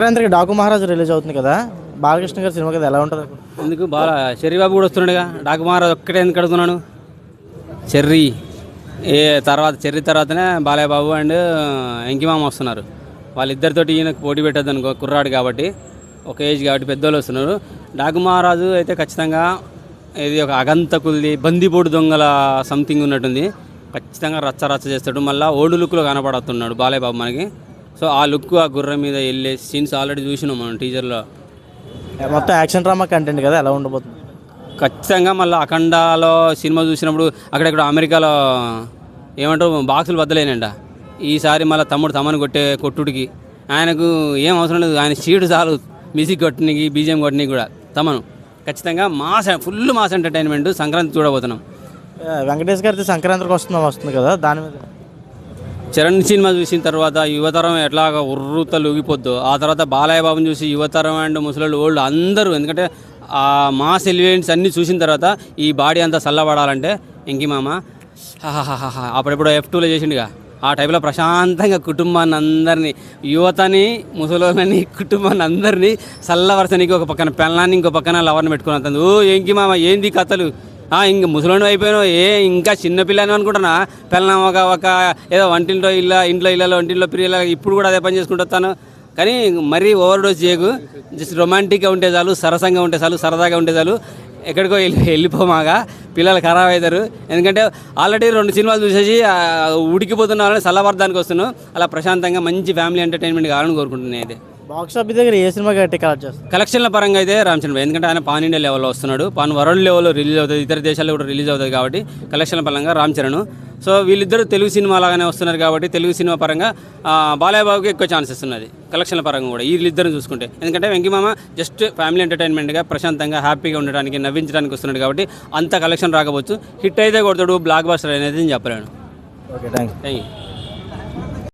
సంక్రాంతికి డాకు మహారాజు రిలీజ్ అవుతుంది కదా, బాలకృష్ణ గారి సినిమా కదా, ఎలా ఉంటుంది? ఎందుకు బాగా చెర్రీబాబు కూడా వస్తున్నాడుగా. డాకు మహారాజ్ ఒక్కటే ఎందుకు అడుగుతున్నాను. చెర్రీ చెర్రీ తర్వాతనే బాలయ్య బాబు అండ్ ఎంకిమామ వస్తున్నారు. వాళ్ళిద్దరితోటి ఈయనకు పోటీ పెట్టద్దు అనుకో, కుర్రాడు కాబట్టి, ఒక ఏజ్ కాబట్టి పెద్దోళ్ళు వస్తున్నారు. డాకు మహారాజు అయితే ఖచ్చితంగా ఇది ఒక అగంతకుల్ది బందిపోటు దొంగల సంథింగ్ ఉన్నట్టుంది. ఖచ్చితంగా రచ్చ చేస్తాడు. మళ్ళీ ఓల్డ్ లుక్లో కనపడుతున్నాడు బాలయ్య బాబు మనకి. సో ఆ లుక్, ఆ గుర్రం మీద వెళ్ళే సీన్స్ ఆల్రెడీ చూసినాం మనం టీజర్లో. మొత్తం యాక్షన్ డ్రామా కంటెంట్ కదా, ఎలా ఉండబోతుంది? ఖచ్చితంగా మళ్ళీ అఖండాలో సినిమా చూసినప్పుడు అక్కడెక్కడ అమెరికాలో ఏమంటారు బాక్సులు బద్దలేనంట. ఈసారి మళ్ళీ తమను కొట్టుడికి ఆయనకు ఏం అవసరం లేదు. ఆయన సీటు చాలు మ్యూజిక్ కొట్టడానికి, బీజిఎం కొట్టడానికి కూడా. తమను ఖచ్చితంగా ఫుల్ మాస్ ఎంటర్టైన్మెంట్ సంక్రాంతి చూడబోతున్నాం. వెంకటేష్ గారితో సంక్రాంతికి వస్తుంది కదా, దాని మీద చరణ్ సినిమా చూసిన తర్వాత యువతరం ఎట్లాగ ఉర్రూత లూగిపోద్దో, ఆ తర్వాత బాలయ్య బాబుని చూసి యువతరం అండ్ ముసలి ఓల్డ్ అందరూ, ఎందుకంటే ఆ మాస్ ఎలిమెంట్స్ అన్నీ చూసిన తర్వాత ఈ బాడీ అంతా చల్లబడాలంటే ఎంకిమామ అప్పుడెప్పుడు F2లో చేసిండుగా, ఆ టైప్లో ప్రశాంతంగా కుటుంబాన్ని అందరినీ, యువతని ముసలోళ్ళని కుటుంబాన్ని అందరినీ చల్లవరసనికి ఒక పక్కన పెళ్ళాన్ని ఇంకో పక్కన లవర్ని పెట్టుకుని, ఓ ఎంకిమామ ఏంది కథలు, ఇంక ముసలోని అయిపోయినావు, ఇంకా చిన్నపిల్లని అనుకుంటున్నా, పిల్లన ఒక ఏదో ఇంట్లో పిల్లలు ఇప్పుడు కూడా అదే పని చేసుకుంటూ వస్తాను. కానీ మరీ ఓవర్ డోస్ చేయకు, జస్ట్ రొమాంటిక్గా ఉంటే చాలు, సరసంగా ఉంటే చాలు, సరదాగా ఉంటే చాలు. ఎక్కడికో వెళ్ళిపోమాగా, పిల్లలు ఖరాబ్ అవుతారు. ఎందుకంటే ఆల్రెడీ 2 సినిమాలు చూసేసి ఉడికిపోతున్న వాళ్ళని చల్లబడడానికి వస్తున్నాను. అలా ప్రశాంతంగా మంచి ఫ్యామిలీ ఎంటర్టైన్మెంట్ కావాలని కోరుకుంటున్నాను. అయితే బాక్స్ ఆఫీస్ దగ్గర ఏ సినిమా గట్టి కలెక్ట్ చేస్తారు? కలెక్షన్ల పరంగా అయితే రామ్ చరణ్, ఎందుకంటే ఆయన పాన్ ఇండియా లెవెల్లో వస్తున్నాడు, పాన్ వరల్డ్ లెవెల్లో రిలీజ్ అవుతుంది, ఇతర దేశాల్లో కూడా రిలీజ్ అవుతుంది. కాబట్టి కలెక్షన్ల పరంగా రామ్ చరణ్. సో వీళ్ళిద్దరూ తెలుగు సినిమా లాగానే వస్తున్నారు కాబట్టి తెలుగు సినిమా పరంగా బాలయ్య బాబుకి ఎక్కువ ఛాన్సెస్ ఉన్నది కలెక్షన్ల పరంగా కూడా వీళ్ళిద్దరిని చూసుకుంటే. ఎందుకంటే వెంకిమామ జస్ట్ ఫ్యామిలీ ఎంటర్టైన్మెంట్గా ప్రశాంతంగా హ్యాపీగా ఉండడానికి, నవ్వించడానికి వస్తున్నాడు కాబట్టి అంత కలెక్షన్ రాకపోవచ్చు. హిట్ అయితే కొడతాడు, బ్లాక్ బస్టర్ అనేది నేను చెప్పలేను. Okay, thank you.